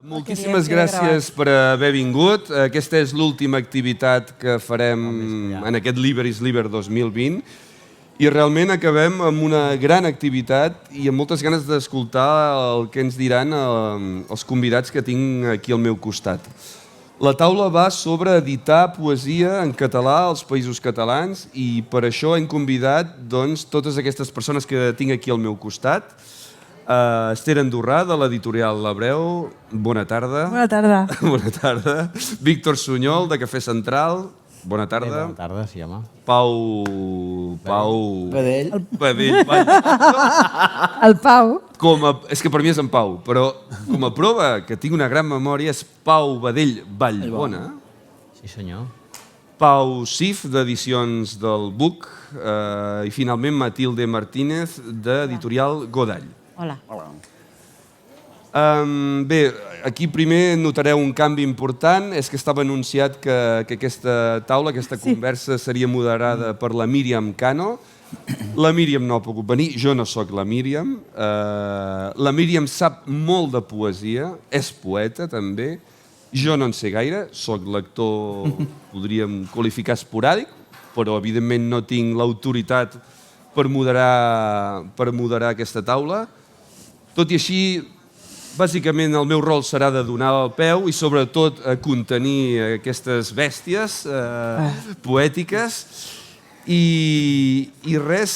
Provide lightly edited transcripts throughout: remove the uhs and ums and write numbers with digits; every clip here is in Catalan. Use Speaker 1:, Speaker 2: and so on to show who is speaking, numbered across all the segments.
Speaker 1: Moltíssimes gràcies per haver vingut. Aquesta és l'última activitat que farem en aquest Liber is Liber 2020 i realment acabem amb una gran activitat i amb moltes ganes d'escoltar el que ens diran els convidats que tinc aquí al meu costat. La taula va sobre editar poesia en català als Països Catalans i per això hem convidat totes aquestes persones que tinc aquí al meu costat. Esther Andorrà, de l'editorial L'Hebreu, bona tarda.
Speaker 2: Bona tarda.
Speaker 1: Bona tarda. Víctor Sunyol, de Cafè Central, bona tarda.
Speaker 3: Bona tarda, sí, home.
Speaker 1: Pau...
Speaker 3: Badell.
Speaker 1: Badell.
Speaker 2: El Pau.
Speaker 1: És que per mi és en Pau, però com a prova que tinc una gran memòria és Pau Badell Vallbona.
Speaker 3: Sí, senyor.
Speaker 1: Pau Sif, d'Edicions del Buc, i finalment Matilde Martínez, d'Editorial Godall.
Speaker 2: Hola.
Speaker 1: Bé, aquí primer notareu un canvi important, és que estava anunciat que aquesta taula, aquesta conversa seria moderada per la Míriam Cano. La Míriam no ha pogut venir, jo no sóc la Míriam. La Míriam sap molt de poesia, és poeta també. Jo no en sé gaire, sóc lector, podríem qualificar esporàdic, però evidentment no tinc l'autoritat per moderar aquesta taula. Tot i així, bàsicament el meu rol serà de donar el peu i sobretot contenir aquestes bèsties poètiques. I res,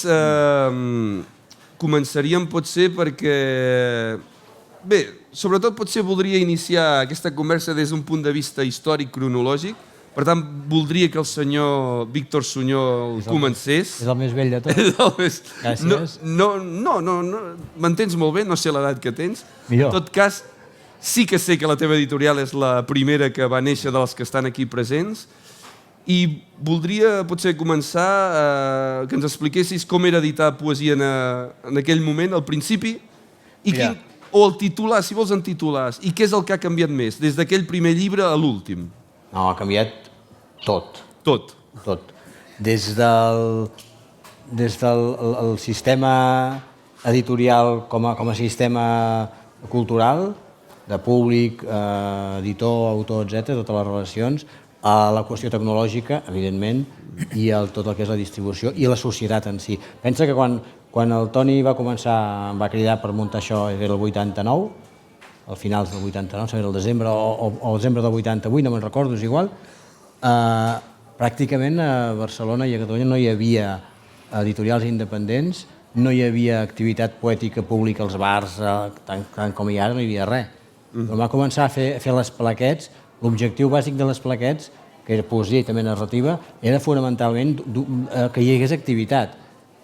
Speaker 1: començaríem potser perquè... Bé, sobretot potser voldria iniciar aquesta conversa des d'un punt de vista històric cronològic. Per tant, voldria que el senyor Víctor Sunyol comencés.
Speaker 3: És el més vell de tots. Gràcies.
Speaker 1: No, m'entens molt bé, no sé l'edat que tens.
Speaker 3: Millor.
Speaker 1: En tot cas, sí que sé que la teva editorial és la primera que va néixer de les que estan aquí presents i voldria potser començar que ens expliquessis com era editar poesia en aquell moment, al principi, o el titular, si vols en titulars, i què és el que ha canviat més, des d'aquell primer llibre a l'últim.
Speaker 3: No, ha canviat tot.
Speaker 1: Tot.
Speaker 3: Des del sistema editorial com a sistema cultural, de públic, editor, autor, etc., totes les relacions, a la qüestió tecnològica, evidentment, i tot el que és la distribució i la societat en si. Pensa que quan el Toni va començar, em va cridar per muntar això, era el 89, al finals del 89, era el desembre o el desembre del 88, no me'n recordo, és igual, pràcticament a Barcelona i a Catalunya no hi havia editorials independents, no hi havia activitat poètica pública als bars, tant com hi ha ara, no hi havia res. Però va començar a fer les plaquets, l'objectiu bàsic de les plaquets, que era poesia i també narrativa, era fonamentalment que hi hagués activitat.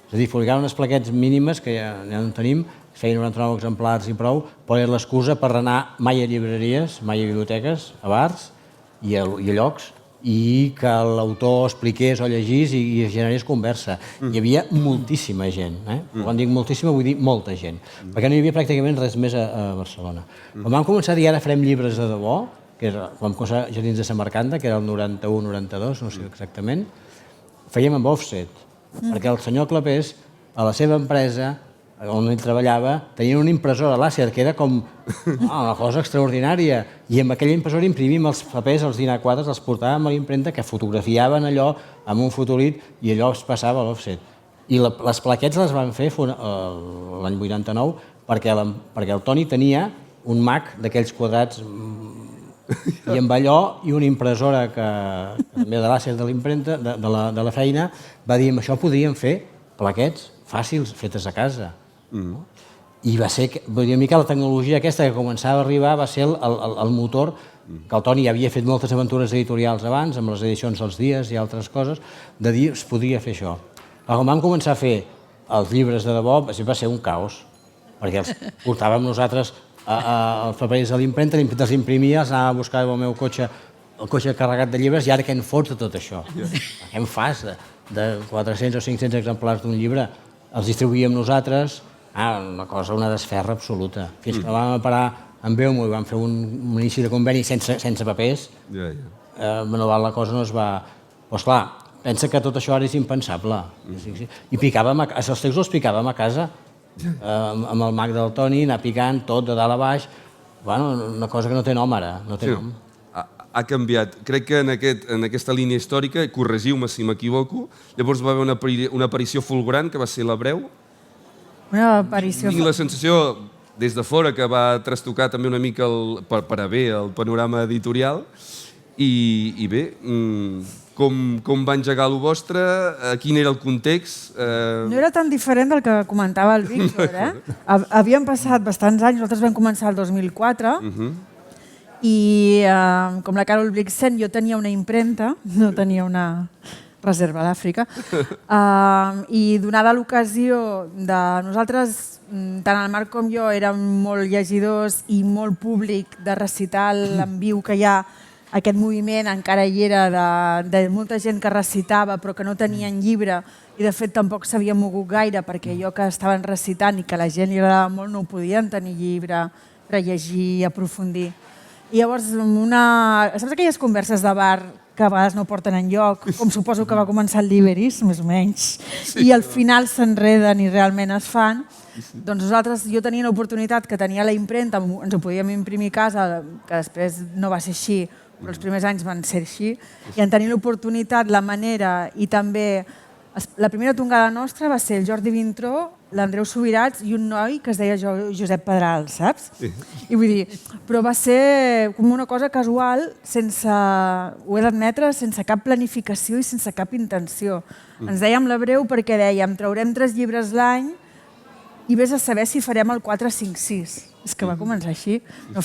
Speaker 3: És a dir, publicar unes plaquets mínimes, que ja en tenim, feien 99 exemplars i prou, però era l'excusa per anar mai a llibreries, mai a biblioteques, a bars i a llocs, i que l'autor expliqués o llegís i generés conversa. Hi havia moltíssima gent. Quan dic moltíssima vull dir molta gent, perquè no hi havia pràcticament res més a Barcelona. Quan vam començar a dir ara farem llibres de debò, que vam començar Jardins de Samarcanda, que era el 91-92, no sé exactament, fèiem amb offset, perquè el senyor Clapés, a la seva empresa, on ell treballava, tenien una impressora làser, que era com una cosa extraordinària, i amb aquella impressora imprimíem els papers, els dinar quadres, els portàvem a l'impremta, que fotografiaven allò amb un fotolit i allò es passava a l'offset. I les plaquetes les van fer l'any 89 perquè el Toni tenia un Mac d'aquells quadrats i amb allò i una impressora que també de làser de l'impremta, de la feina, va dir, amb això podríem fer plaquets fàcils, fetes a casa. I va ser, una mica la tecnologia aquesta que començava a arribar va ser el motor, que el Toni ja havia fet moltes aventures editorials abans, amb les edicions dels dies i altres coses, de dir, es podria fer això. Quan vam començar a fer els llibres de debò, va ser un caos, perquè els portàvem nosaltres els papers a l'impremta, els imprimia, els anava a buscar el meu cotxe, el cotxe carregat de llibres, i ara què en fots de tot això? Què en fas de 400 o 500 exemplars d'un llibre? Els distribuïem nosaltres, una desferra absoluta. Fins que vam parar amb Beumo i vam fer un inici de conveni sense papers, la cosa no es va... Però esclar, pensa que tot això ara és impensable. I picàvem, els textos els picàvem a casa, amb el Mac del Toni, anar picant tot de dalt a baix, Bueno, una cosa que no té nom ara, no té nom.
Speaker 1: Ha canviat. Crec que en aquesta línia històrica, corregiu-me si m'equivoco, llavors va haver una aparició fulgurant que va ser l'Hebreu.
Speaker 2: Una aparició...
Speaker 1: Tinc la sensació, des de fora, que va trastocar també una mica per a bé el panorama editorial. I bé, com va engegar el vostre? Quin era el context?
Speaker 2: No era tan diferent del que comentava el Víctor, Havien passat bastants anys, nosaltres vam començar el 2004, i com la Carol Blixen, jo tenia una impremta, no tenia una reserva d'Àfrica, i donada l'ocasió de nosaltres, tant el Marc com jo, érem molt llegidors i molt públic de recital en viu que hi ha. Aquest moviment encara hi era de molta gent que recitava però que no tenien llibre i de fet tampoc s'havia mogut gaire perquè allò que estaven recitant i que a la gent li agradava molt no ho podien tenir llibre per llegir i aprofundir. I llavors, saps aquelles converses de bar que a vegades no porten enlloc, com suposo que va començar el Liberis, més o menys, i al final s'enreden i realment es fan, doncs nosaltres, jo tenia l'oportunitat que tenia la impremta, ens ho podíem imprimir a casa, que després no va ser així, però els primers anys van ser així, i en tenir l'oportunitat, la manera i també... La primera tongada nostra va ser el Jordi Vintró, l'Andreu Subirats i un noi que es deia Josep Pedral, saps? Sí. I vull dir, però va ser com una cosa casual, sense, ho he d'admetre, sense cap planificació i sense cap intenció. Ens dèiem l'Hebreu perquè dèiem, traurem 3 llibres l'any i vés a saber si farem el 4, 5, 6. És que va començar així. No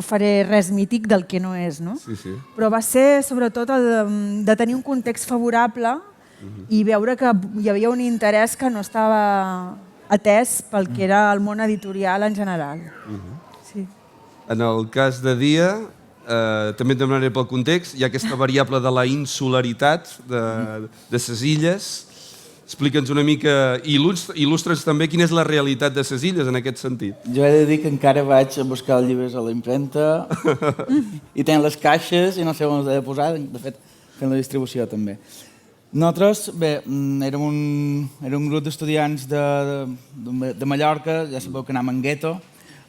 Speaker 2: faré res mític del que no és, no?
Speaker 1: Sí, sí.
Speaker 2: Però va ser sobretot de tenir un context favorable i veure que hi havia un interès que no estava atès pel que era el món editorial en general. Sí.
Speaker 1: En el cas de Dia, també et demanaré pel context, hi ha aquesta variable de la insularitat de ses illes. Explica'ns una mica, il·lustra'ns també quina és la realitat de ses illes en aquest sentit.
Speaker 4: Jo he de dir que encara vaig a buscar els llibres a la impremta i tenc les caixes i no sé on els he de posar, de fet fent la distribució també. Nosaltres, bé, érem un grup d'estudiants de Mallorca, ja sabeu que anàvem en gueto,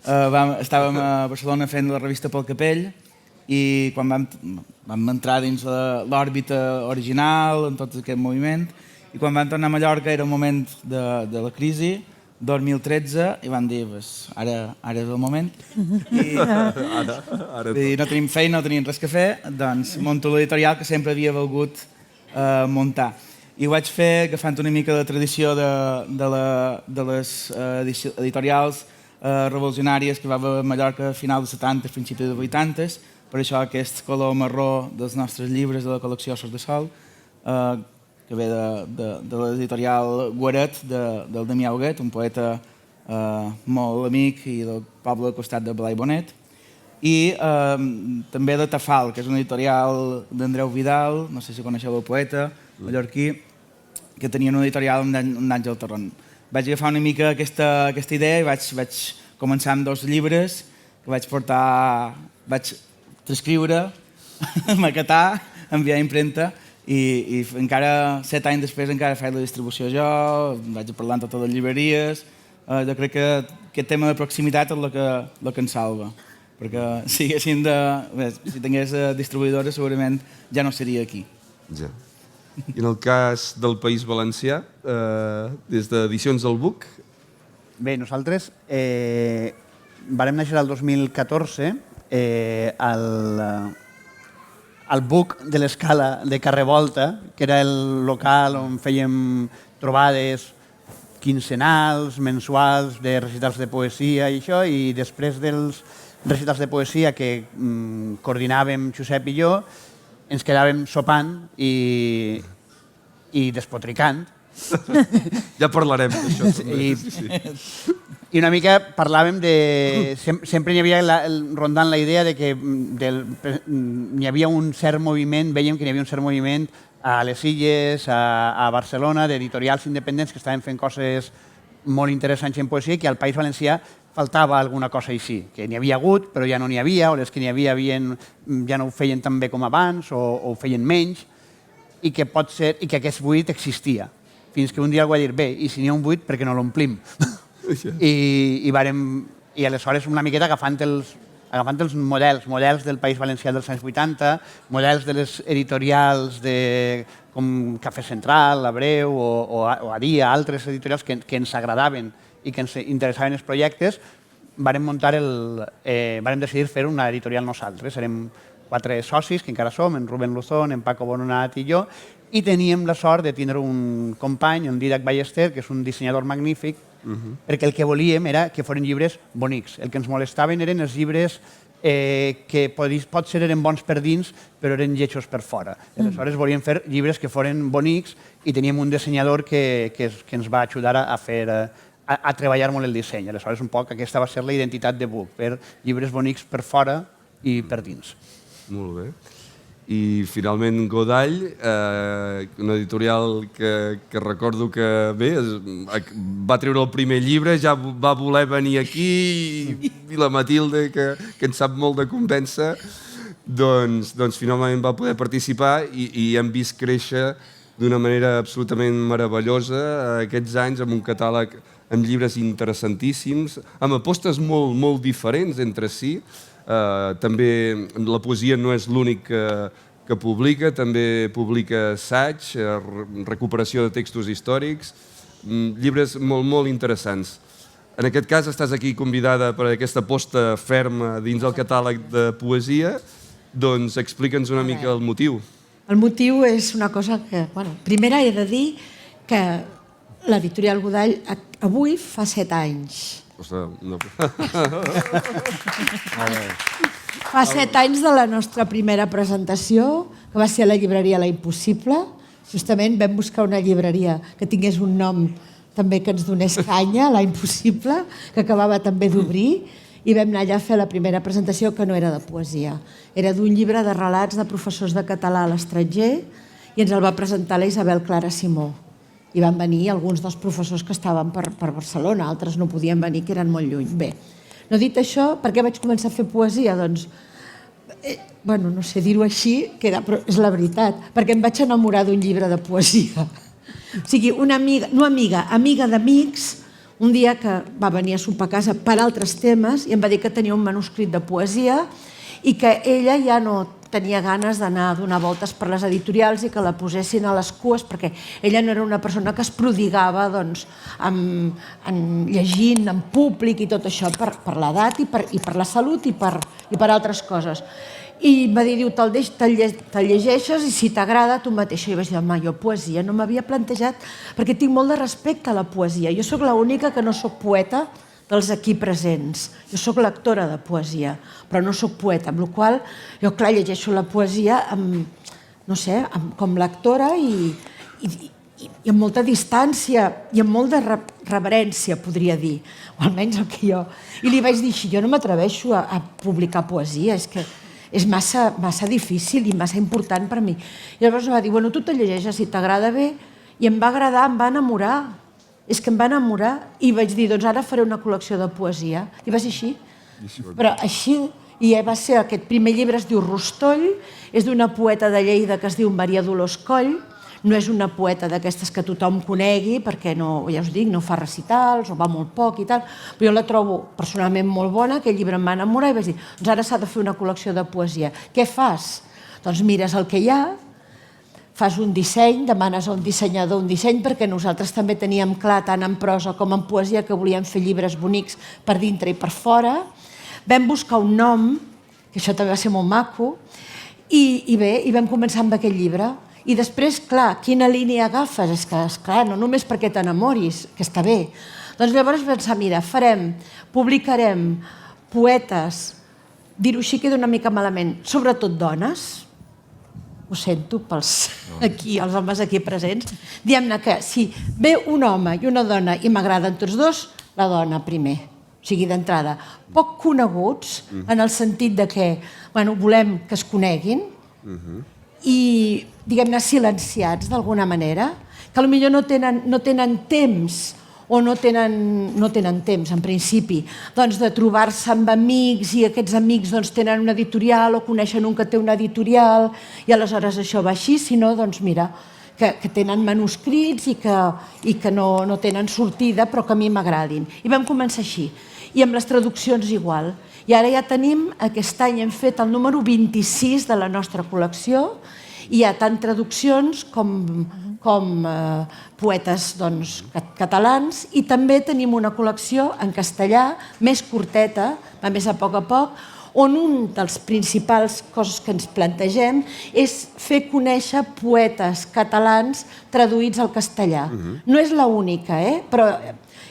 Speaker 4: estàvem a Barcelona fent la revista Pel Capell i quan vam entrar dins l'òrbita original, en tot aquest moviment, i quan vam tornar a Mallorca era el moment de la crisi, 2013, i vam dir, ara és el moment. I no tenim feina, no tenim res que fer, doncs monto l'editorial que sempre havia volgut muntar. I ho vaig fer agafant una mica de tradició de les editorials revolucionàries que va haver a Mallorca a finals dels 70, principis dels 80, per això aquest color marró dels nostres llibres de la col·lecció Sort de Sol, que ve de l'editorial Guaret, del Damià Huguet, un poeta molt amic i del poble al costat de Blai Bonet, i també de Tafal, que és una editorial d'Andreu Vidal, no sé si coneixeu el poeta mallorquí, que tenia una editorial amb d'Àngel Torrón. Vaig agafar una mica aquesta idea i vaig començar amb 2 llibres que vaig transcriure, maquetar, enviar a impremta i encara 7 anys després encara faig la distribució jo, vaig parlant amb totes les llibreries. Jo crec que aquest tema de proximitat és el que ens salva. Perquè si tingués distribuïdora segurament ja no seria aquí.
Speaker 1: Ja. I en el cas del País Valencià, des d'Edicions del Buc?
Speaker 5: Bé, nosaltres vàrem néixer el 2014 al Buc de l'Escala de Carrer Volta, que era el local on fèiem trobades quinzenals, mensuals, de recitals de poesia i això, i després dels recitals de poesia que coordinàvem Josep i jo, ens quedàvem sopant i despotricant.
Speaker 1: Ja parlarem d'això també.
Speaker 5: I una mica parlàvem de... Sempre hi havia rondant la idea de que hi havia un cert moviment, vèiem que hi havia un cert moviment a les Illes, a Barcelona, d'editorials independents que estaven fent coses molt interessants en poesia i que al País Valencià faltava alguna cosa així, que n'hi havia hagut però ja no n'hi havia, o les que n'hi havia ja no ho feien tan bé com abans o ho feien menys, i que aquest buit existia. Fins que un dia algú va dir, bé, i si n'hi ha un buit, per què no l'omplim? I I aleshores una miqueta agafant els models del País Valencià dels anys 80, models de les editorials com Cafè Central, Abreu o Adia, altres editorials que ens agradaven i que ens interessaven els projectes, vàrem decidir fer una editorial nosaltres. Érem 4 socis, que encara som, en Rubén Luzón, en Paco Bononat i jo, i teníem la sort de tindre un company, en Dídac Ballester, que és un dissenyador magnífic, perquè el que volíem era que foren llibres bonics. El que ens molestaven eren els llibres que potser eren bons per dins, però eren lletjos per fora. Aleshores volíem fer llibres que foren bonics i teníem un dissenyador que ens va ajudar a treballar molt el disseny. Aleshores, un poc aquesta va ser la identitat de Book, fer llibres bonics per fora i per dins.
Speaker 1: Molt bé. I finalment Godall, una editorial que recordo que bé, va treure el primer llibre, ja va voler venir aquí i la Matilde, que en sap molt de convèncer, doncs finalment va poder participar i hem vist créixer d'una manera absolutament meravellosa aquests anys amb un catàleg amb llibres interessantíssims, amb apostes molt diferents entre si. També la poesia no és l'únic que publica, també publica assaig, recuperació de textos històrics, llibres molt interessants. En aquest cas estàs aquí convidada per aquesta aposta ferma dins el catàleg de poesia, doncs explica'ns una mica el motiu.
Speaker 6: El motiu és una cosa que, primer he de dir que l'editorial Godall avui fa 7 anys.
Speaker 1: Ostres, no.
Speaker 6: Fa 7 anys de la nostra primera presentació, que va ser a la llibreria La Impossible. Justament vam buscar una llibreria que tingués un nom també que ens donés canya, La Impossible, que acabava també d'obrir, i vam anar allà a fer la primera presentació, que no era de poesia. Era d'un llibre de relats de professors de català a l'estranger i ens el va presentar la Isabel Clara Simó. I van venir alguns dels professors que estaven per Barcelona, altres no podien venir, que eren molt lluny. Bé, no dit això, per què vaig començar a fer poesia? Doncs, no sé dir-ho així, però és la veritat, perquè em vaig enamorar d'un llibre de poesia. O sigui, una amiga, no amiga, amiga d'amics, un dia que va venir a sopar a casa per altres temes i em va dir que tenia un manuscrit de poesia i que ella ja no tenia ganes d'anar a donar voltes per les editorials i que la posessin a les cues, perquè ella no era una persona que es prodigava llegint en públic i tot això per l'edat i per la salut i per altres coses. I em va dir, te'l llegeixes i si t'agrada tu mateixa. I vaig dir, home, jo poesia no m'havia plantejat, perquè tinc molt de respecte a la poesia. Jo sóc l'única que no sóc poeta dels aquí presents. Jo sóc lectora de poesia, però no sóc poeta, amb la qual cosa jo, clar, llegeixo la poesia com lectora i amb molta distància i amb molta reverència, podria dir, o almenys el que jo... I li vaig dir així, jo no m'atreveixo a publicar poesia, és que és massa difícil i massa important per mi. I llavors va dir, bueno, tu te llegeixes si t'agrada bé, i em va agradar, em va enamorar. És que em va enamorar i vaig dir, doncs ara faré una col·lecció de poesia. I va ser així. Però així, i va ser aquest primer llibre, es diu Rostoll, és d'una poeta de Lleida que es diu Maria Dolors Coll, no és una poeta d'aquestes que tothom conegui, perquè no, ja us dic, no fa recitals o va molt poc i tal, però jo la trobo personalment molt bona, aquell llibre em va enamorar i vaig dir, doncs ara s'ha de fer una col·lecció de poesia. Què fas? Doncs mires el que hi ha, fas un disseny, demanes a un dissenyador un disseny, perquè nosaltres també teníem clar, tant en prosa com en poesia, que volíem fer llibres bonics per dintre i per fora. Vam buscar un nom, que això també va ser molt maco, i bé, i vam començar amb aquest llibre. I després, clar, quina línia agafes? És que, esclar, no només perquè t'enamoris, que està bé. Doncs llavors vam pensar, mira, publicarem poetes, dir-ho així queda una mica malament, sobretot dones, ho sento pels els homes aquí presents, diguem-ne que si ve un home i una dona i m'agraden tots dos, la dona primer, o sigui, d'entrada. Poc coneguts, en el sentit de que volem que es coneguin i, diguem-ne, silenciats d'alguna manera, que potser no tenen temps o no tenen temps, en principi, de trobar-se amb amics i aquests amics tenen una editorial o coneixen un que té una editorial i aleshores això va així, sinó, mira, que tenen manuscrits i que no tenen sortida, però que a mi m'agradin. I vam començar així. I amb les traduccions igual. I ara ja tenim, aquest any hem fet el número 26 de la nostra col·lecció, i hi ha tant traduccions com poetes catalans, i també tenim una col·lecció en castellà, més curteta, va més a poc, on un dels principals coses que ens plantegem és fer conèixer poetes catalans traduïts al castellà. No és l'única, però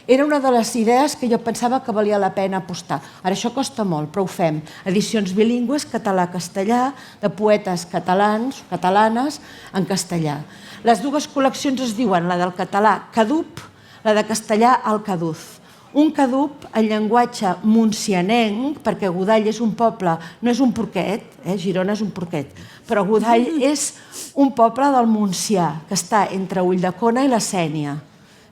Speaker 6: era una de les idees que jo pensava que valia la pena apostar. Ara això costa molt, però ho fem. Edicions bilingües, català-castellà, de poetes catalans, catalanes, en castellà. Les dues col·leccions es diuen, la del català Cadup, la de castellà Alcaduz. Un cadup en llenguatge muncianenc, perquè Godall és un poble, no és un porquet, Girona és un porquet, però Godall és un poble del Montsià, que està entre Ulldecona i la Sénia.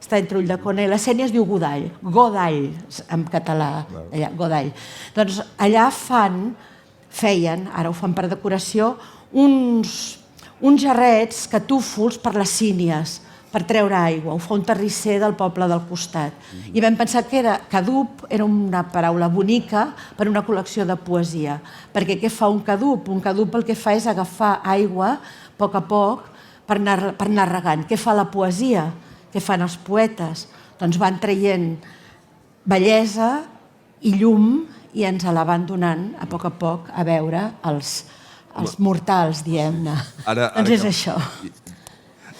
Speaker 6: Està entre Ulldecona i la Sénia, es diu Godall. Godall, en català, allà, Godall. Doncs allà feien, ara ho fan per decoració, uns jarrets, catúfols per les sínies, per treure aigua. Ho fa un terrisser del poble del costat. I vam pensar que cadup era una paraula bonica per una col·lecció de poesia. Perquè què fa un cadup? Un cadup el que fa és agafar aigua a poc per anar regant. Què fa la poesia? Què fan els poetes? Doncs van traient bellesa i llum i ens la van donant a poc a veure els mortals, diguem-ne. Doncs és això.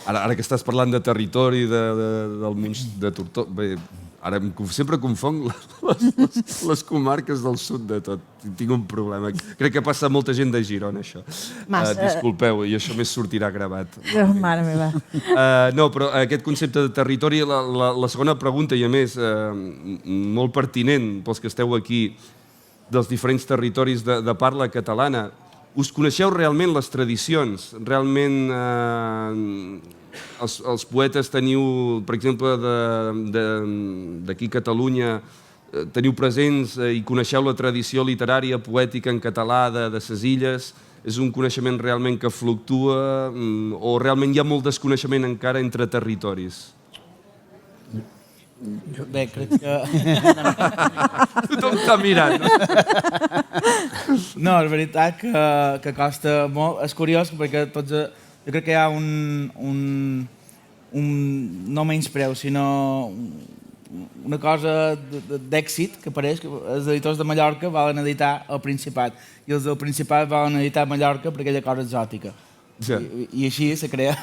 Speaker 1: Ara que estàs parlant de territori, de Tortosa... Ara sempre confong les comarques del sud de tot. Tinc un problema. Crec que passa molta gent de Girona, això. Disculpeu, i això més sortirà gravat.
Speaker 2: Mare meva.
Speaker 1: No, però aquest concepte de territori, la segona pregunta, i a més, molt pertinent pels que esteu aquí, dels diferents territoris de parla catalana, us coneixeu realment les tradicions? Realment els poetes teniu, per exemple, d'aquí a Catalunya, teniu presents i coneixeu la tradició literària, poètica en català de ses illes? És un coneixement realment que fluctua o realment hi ha molt desconeixement encara entre territoris?
Speaker 4: Bé, crec que...
Speaker 1: Tothom està mirant.
Speaker 4: No, és veritat que costa molt. És curiós perquè jo crec que hi ha no menyspreu, sinó una cosa d'èxit que pareix que els editors de Mallorca volen editar el Principat i els del Principat volen editar Mallorca per aquella cosa exòtica. I així se crea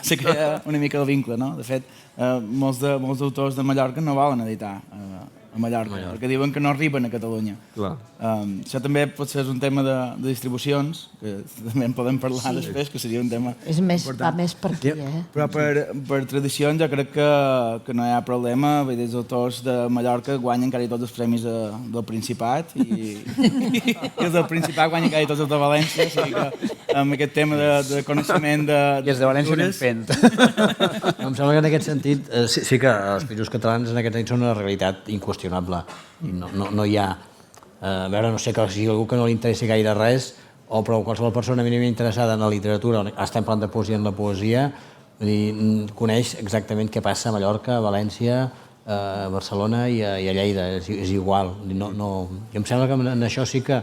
Speaker 4: una mica el vincle, no? De fet, molts autors de Mallorca no volen editar a Mallorca, perquè diuen que no arriben a Catalunya. Això també potser és un tema de distribucions, que també en podem parlar després, que seria un tema important.
Speaker 6: Va més per aquí,
Speaker 4: Però per tradicions jo crec que no hi ha problema. Els autors de Mallorca guanyen quasi tots els premis del Principat i els del Principat guanyen quasi tots els de València, o sigui que amb aquest tema de coneixement de...
Speaker 5: I els de València anem fent.
Speaker 3: Em sembla que en aquest sentit sí que els països catalans en aquest sentit són una realitat inqüestionable. No hi ha... A veure, no sé que sigui algú que no li interessi gaire res, però qualsevol persona mínimament interessada en la literatura, estem parlant de poesia en la poesia, coneix exactament què passa a Mallorca, a València, a Barcelona i a Lleida. És igual. Em sembla que en això sí que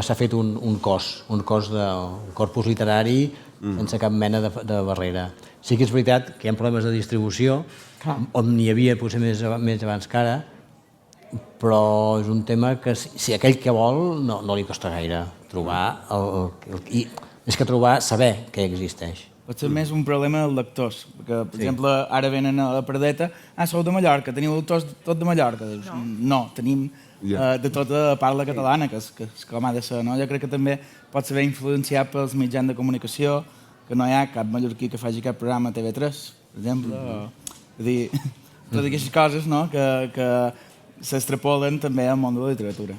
Speaker 3: s'ha fet un corpus literari sense cap mena de barrera. Sí que és veritat que hi ha problemes de distribució, on n'hi havia potser més abans que ara, però és un tema que si aquell que vol no li costa gaire trobar, més que trobar, saber que existeix.
Speaker 4: Pot ser més un problema dels lectors, perquè, per exemple, ara venen a la Pradeta, sou de Mallorca, teniu autors tot de Mallorca? No, tenim de tota parla catalana, que és com ha de ser, no? Jo crec que també pot ser influenciat pels mitjans de comunicació, que no hi ha cap mallorquí que faci cap programa a TV3, per exemple, és dir, totes aquestes coses, no?, que s'extrapolen també al món de la literatura.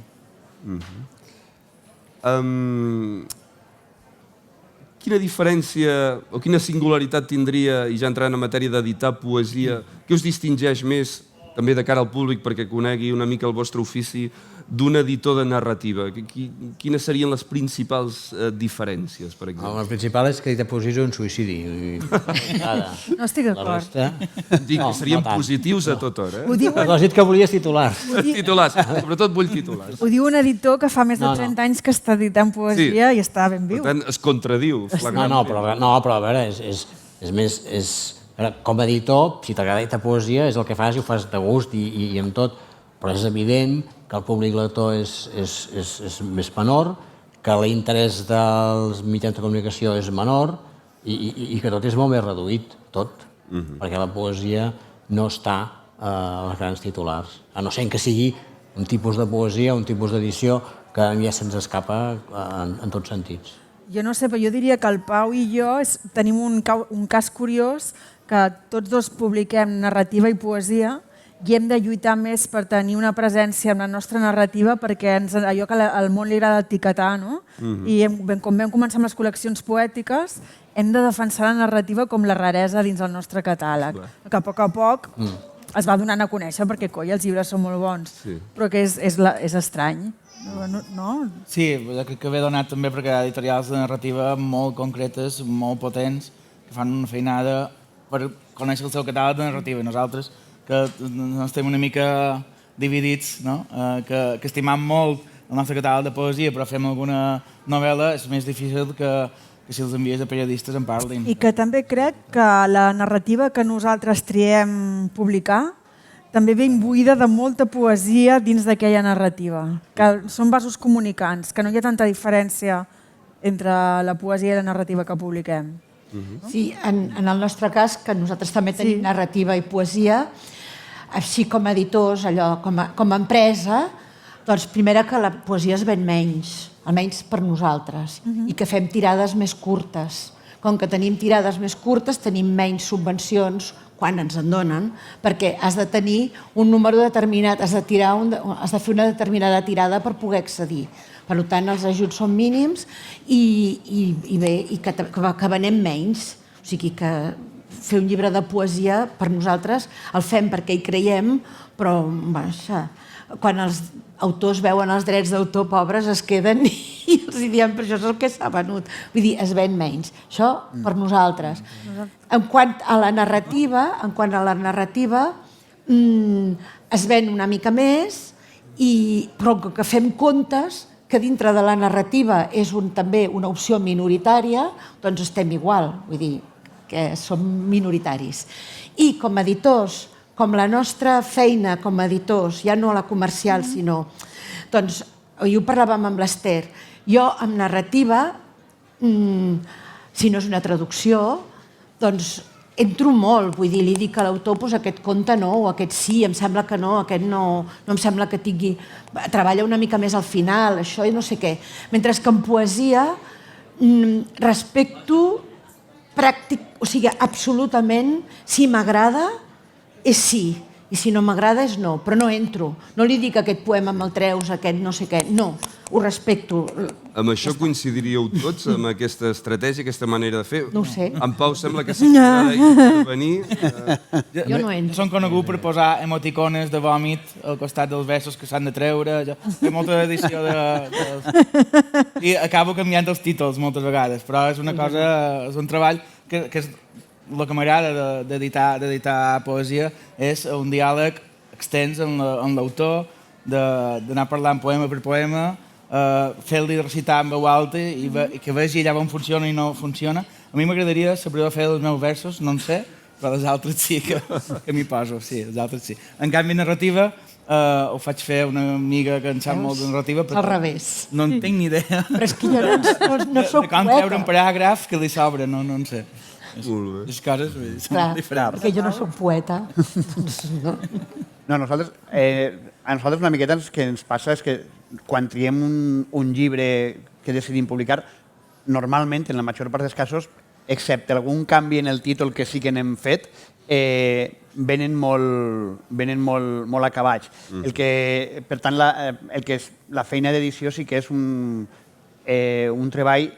Speaker 1: Quina diferència o quina singularitat tindria, i ja entrant en matèria d'editar poesia, què us distingeix més també de cara al públic perquè conegui una mica el vostre ofici, d'un editor de narrativa? Quines serien les principals diferències, per exemple?
Speaker 3: El principal és que editar poesia és un suïcidi.
Speaker 2: No estic d'acord.
Speaker 1: Dic que serien positius a tota hora.
Speaker 2: Ho diu,
Speaker 3: Has dit que volies titulars.
Speaker 1: Titulars, sobretot vull titulars.
Speaker 2: ho diu un editor que fa més de 30 anys que està editant poesia i està ben viu.
Speaker 1: Per tant, es contradiu flagrantment.
Speaker 3: Però a veure, és més... Com a editor, si t'agrada editar poesia, és el que fas i ho fas de gust i amb tot. Però és evident que el públic lector és més menor, que l'interès dels mitjans de comunicació és menor i que tot és molt més reduït, tot. Perquè la poesia no està als grans titulars. A no ser que sigui un tipus de poesia, un tipus d'edició que ja se'ns escapa en tots sentits.
Speaker 2: Jo no sé, però jo diria que el Pau i jo tenim un cas curiós que tots dos publiquem narrativa i poesia i hem de lluitar més per tenir una presència en la nostra narrativa perquè allò que al món li agrada etiquetar, no? I com vam començar amb les col·leccions poètiques, hem de defensar la narrativa com la raresa dins el nostre catàleg, que a poc es va donant a conèixer perquè, coi, els llibres són molt bons, però que és estrany. No?
Speaker 4: Sí, jo crec que ve donat també perquè hi ha editorials de narrativa molt concretes, molt potents, que fan una feinada per conèixer el seu catàleg de narrativa. Nosaltres, que estem una mica dividits, no? Que estimam molt el nostre catàleg de poesia, però fem alguna novel·la, és més difícil que si els envies a periodistes en parlin.
Speaker 2: I que també crec que la narrativa que nosaltres triem publicar també ve imbuïda de molta poesia dins d'aquella narrativa, que són vasos comunicants, que no hi ha tanta diferència entre la poesia i la narrativa que publiquem.
Speaker 6: Sí, en el nostre cas, que nosaltres també tenim narrativa i poesia, així com a editors, com a empresa, doncs primera que la poesia es ven menys, almenys per nosaltres, i que fem tirades més curtes. Com que tenim tirades més curtes, tenim menys subvencions quan ens en donen, perquè has de tenir un número determinat, has de fer una determinada tirada per poder accedir. Per tant, els ajuts són mínims i que venem menys. O sigui que fer un llibre de poesia, per nosaltres, el fem perquè hi creiem, però quan els autors veuen els drets d'autor pobres es queden i els diem, però això és el que s'ha venut. Vull dir, es ven menys. Això per nosaltres. En quant a la narrativa, es ven una mica més, però que fem comptes que dintre de la narrativa és també una opció minoritària, doncs estem igual, vull dir, que som minoritaris. I com a editors, com la nostra feina com a editors, ja no la comercial, sinó... Doncs, i ho parlàvem amb l'Ester, jo amb narrativa, si no és una traducció, doncs entro molt, vull dir, li dic a l'autor, doncs aquest conte no, o aquest sí, em sembla que no, aquest no em sembla que tingui... Treballa una mica més al final, això i no sé què. Mentre que en poesia respecto o sigui, absolutament, si m'agrada, és sí, i si no m'agrada és no, però no entro. No li dic aquest poema me'l treus, aquest no sé què, no, ho respecto.
Speaker 1: Amb això coincidiríeu tots, amb aquesta estratègia, aquesta manera de fer?
Speaker 6: No ho sé.
Speaker 1: En Pau sembla que sí que ha d'intervenir.
Speaker 6: Jo no entro.
Speaker 4: Són conegut per posar emoticones de vòmit al costat dels versos que s'han de treure. Té molta edició I acabo canviant els títols moltes vegades, però és una cosa, és un treball que és el que m'agrada d'editar poesia és un diàleg extens amb l'autor, d'anar parlant poema per poema, fer-li recitar en veu alta i que vegi allà on funciona i no funciona. A mi m'agradaria saber fer els meus versos, no en sé, però els altres sí que m'hi poso, sí, els altres sí. En canvi, narrativa ho faig fer una amiga que en sap molt de narrativa.
Speaker 6: Al revés.
Speaker 4: No en tinc ni idea.
Speaker 6: Però és que jo no soc
Speaker 4: poeta. De com treure un paràgraf que li sobra, no en sé.
Speaker 1: Les
Speaker 4: coses són diferents.
Speaker 6: Perquè jo no soc poeta.
Speaker 5: No, a nosaltres una miqueta el que ens passa és que quan triem un llibre que decidim publicar, normalment, en la major part dels casos, excepte algun canvi en el títol que sí que n'hem fet, venen molt acabats. Per tant, la feina d'edició sí que és un treball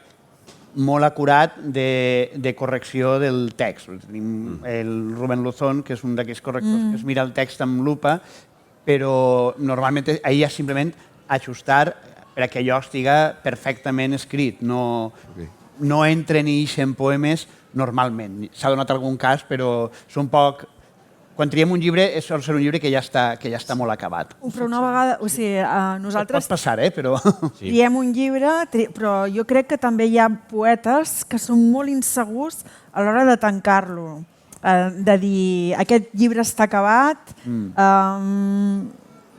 Speaker 5: molt acurat de correcció del text. Tenim el Rubén Luzón, que és un d'aquests correctors que es mira el text amb lupa, però normalment ahir és simplement ajustar perquè allò estiga perfectament escrit. No entren i ixen poemes normalment. S'ha donat algun cas, però és un poc... Quan triem un llibre, sol ser un llibre que ja està molt acabat.
Speaker 2: Però una vegada, o sigui, nosaltres
Speaker 5: Pot passar, però...
Speaker 2: triem un llibre, però jo crec que també hi ha poetes que són molt insegurs a l'hora de tancar-lo. De dir, aquest llibre està acabat, a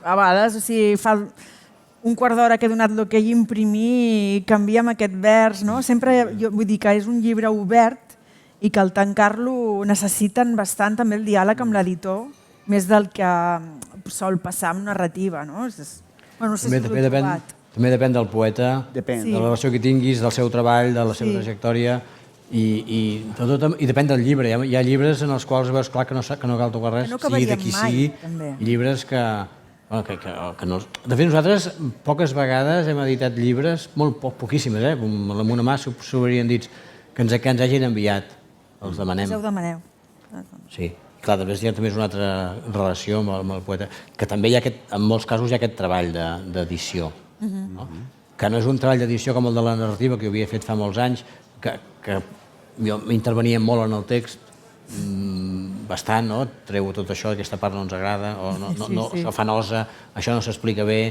Speaker 2: vegades, o sigui, fa un quart d'hora que he donat el que he imprimir i canviem aquest vers, no? Sempre, jo vull dir que és un llibre obert i que al tancar-lo necessiten bastant també el diàleg amb l'editor, més del que sol passar amb narrativa, no? Bueno, no sé si ho he trobat.
Speaker 3: També depèn del poeta,
Speaker 5: Depèn.
Speaker 3: de la relació que tinguis, del seu treball, de la seva trajectòria, i depèn del llibre. Hi ha llibres en els quals veus clar que no cal tocar res,
Speaker 2: Que no
Speaker 3: sigui de
Speaker 2: acabaríem
Speaker 3: qui
Speaker 2: mai,
Speaker 3: sigui,
Speaker 2: també.
Speaker 3: i llibres que no... De fet, nosaltres poques vegades hem editat llibres, poquíssimes, amb una mà s'ho haurien dit, que ens hagin enviat. Els demanem.
Speaker 2: Us ho demaneu.
Speaker 3: Sí. Clar, també és una altra relació amb el poeta, que també hi ha en molts casos hi ha aquest treball d'edició, no? Que no és un treball d'edició com el de la narrativa, que jo havia fet fa molts anys, que jo intervenia molt en el text, bastant, no? Treu tot això, aquesta part no ens agrada, o això fa nosa, això no s'explica bé,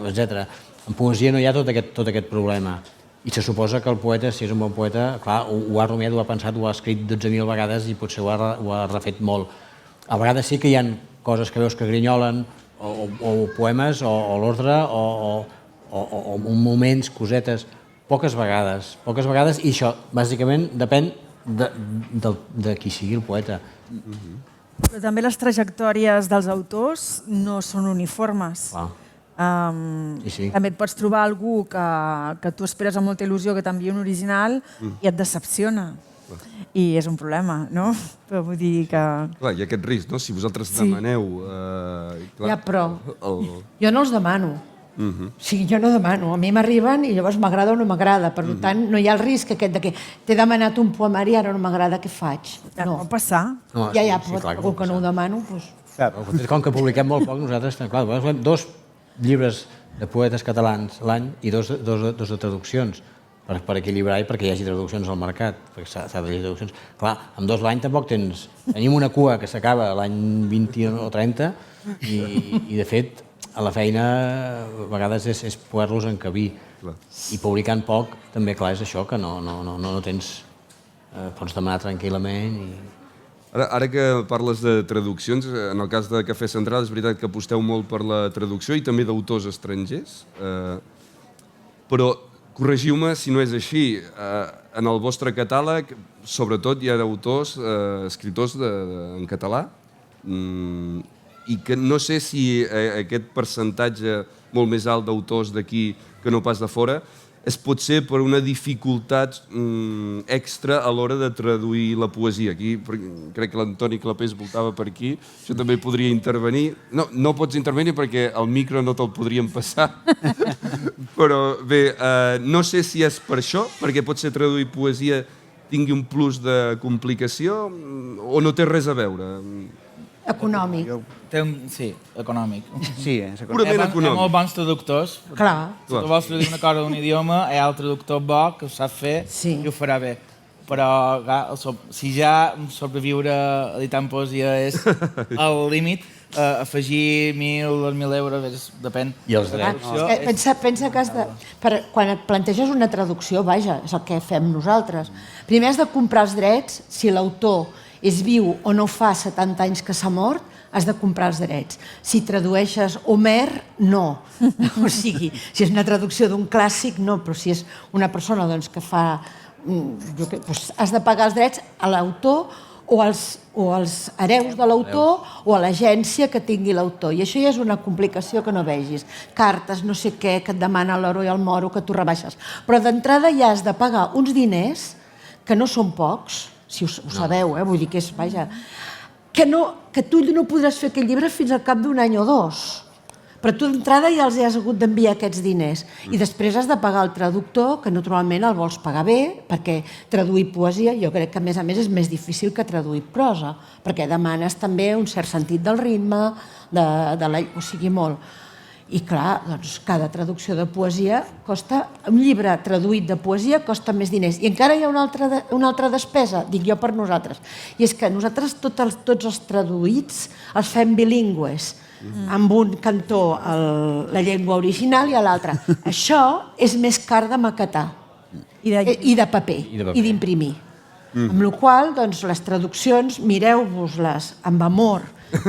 Speaker 3: etc. En poesia no hi ha tot aquest problema. I se suposa que el poeta, si és un bon poeta, clar, ho ha rumiat, ho ha pensat, ho ha escrit 12.000 vegades i potser ho ha refet molt. A vegades sí que hi ha coses que veus que grinyolen, o poemes, o l'ordre, o moments, cosetes, poques vegades, i això, bàsicament, depèn de qui sigui el poeta.
Speaker 2: Però també les trajectòries dels autors no són uniformes.
Speaker 3: Clar. Sí.
Speaker 2: També et pots trobar algú que tu esperes amb molta il·lusió que t'enviï un original i et decepciona. I és un problema, no? Però vull dir que...
Speaker 1: Clar, hi ha aquest risc, no? Si vosaltres demaneu...
Speaker 6: Ja, però jo no els demano. O sigui, jo no demano. A mi m'arriben i llavors m'agrada o no m'agrada. Per tant, no hi ha el risc aquest de que t'he demanat un poemari i ara no m'agrada, què faig?
Speaker 2: No pot passar.
Speaker 6: Ja, però que no ho demano, doncs...
Speaker 3: Com que publiquem molt poc, nosaltres, clar, fem 2 llibres de poetes catalans l'any i dos de traduccions per equilibrar i perquè hi hagi traduccions al mercat, perquè s'ha de llegir traduccions. Clar, amb 2 l'any tampoc tens... Tenim una cua que s'acaba l'any 20 o 30 i de fet, a la feina a vegades és poder-los encabir. I publicant poc, també, clar, és això, que no tens... Pots demanar tranquil·lament i...
Speaker 1: Ara que parles de traduccions, en el cas de Cafè Central és veritat que aposteu molt per la traducció i també d'autors estrangers, però corregiu-me si no és així. En el vostre catàleg, sobretot, hi ha autors, escriptors en català, i que no sé si aquest percentatge molt més alt d'autors d'aquí que no pas de fora és potser per una dificultat extra a l'hora de traduir la poesia. Aquí crec que l'Antoni Clapés voltava per aquí, això també podria intervenir. No pots intervenir perquè el micro no te'l podríem passar, però bé, no sé si és per això, perquè potser traduir poesia tingui un plus de complicació o no té res a veure.
Speaker 6: Econòmic.
Speaker 4: Sí, econòmic.
Speaker 5: Sí, és econòmic.
Speaker 1: Purament
Speaker 4: Hi ha
Speaker 1: econòmic.
Speaker 4: molt bons traductors.
Speaker 6: Clar.
Speaker 4: Si tu vols traduir una cosa d'un idioma, hi ha el traductor bo que ho sap fer i ho farà bé. Però clar, si ja sobreviure editant poesia és el límit, afegir 1.000 o 1.000 euros, depèn.
Speaker 3: I els drets.
Speaker 6: Pensa que quan et planteges una traducció, vaja, és el que fem nosaltres. Primer has de comprar els drets, si l'autor és viu o no fa 70 anys que s'ha mort, has de comprar els drets. Si tradueixes Homer, no. O sigui, si és una traducció d'un clàssic, no, però si és una persona que fa... Has de pagar els drets a l'autor o als hereus de l'autor o a l'agència que tingui l'autor. I això ja és una complicació que no vegis. Cartes, no sé què, que et demana l'oro i el moro, que tu rebaixes. Però d'entrada ja has de pagar uns diners que no són pocs, si ho sabeu, vull dir que és, vaja, que tu no podràs fer aquell llibre fins al cap d'un any o 2, Però tu d'entrada ja els has hagut d'enviar aquests diners i després has de pagar el traductor, que naturalment el vols pagar bé, perquè traduir poesia jo crec que a més és més difícil que traduir prosa, perquè demanes també un cert sentit del ritme, o sigui, molt. I clar, doncs cada traducció de poesia costa, un llibre traduït de poesia costa més diners. I encara hi ha una altra despesa, dic jo per nosaltres, i és que nosaltres tots els traduïts els fem bilingües, amb un cantó la llengua original i a l'altre. Això és més car de maquetar i de paper i d'imprimir. Amb la qual cosa, doncs, les traduccions, mireu-vos-les amb amor,